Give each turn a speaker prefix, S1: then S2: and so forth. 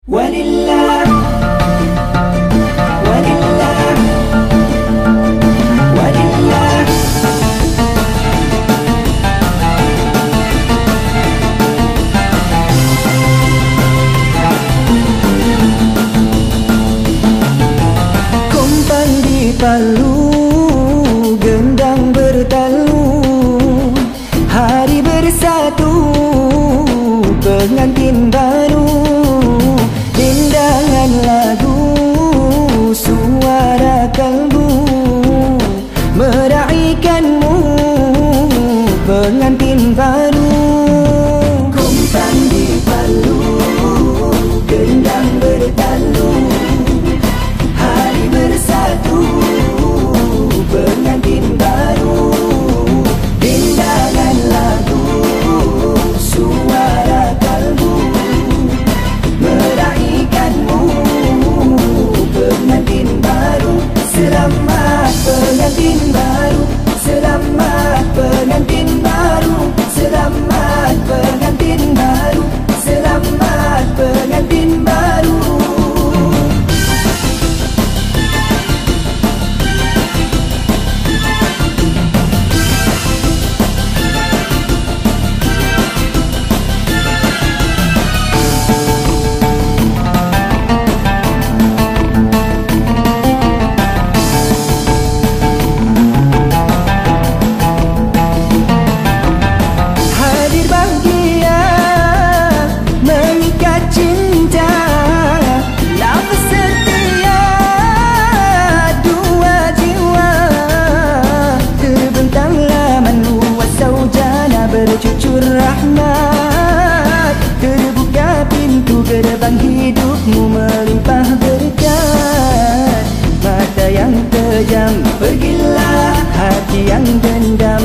S1: Walillah, walillah, walillah. Kompang di Palu, gendang bertalu, hari bersatu, pengantin baru, dendangan lagu, suara kalbu, meraihkanmu, pengantin baru. Kompang di Palu, gendang bertalu, hari bersatu, pengantin baru, dendangan lagu, suara kalbu, meraihkanmu, pengantin baru. Selamat pengantin baru, selamat pengantin baru, selamat pengantin baru, selamat pengantin baru. Bercucur rahmat, terbuka pintu gerbang hidupmu, melimpah berkat. Mata yang kejam pergilah, hati yang dendam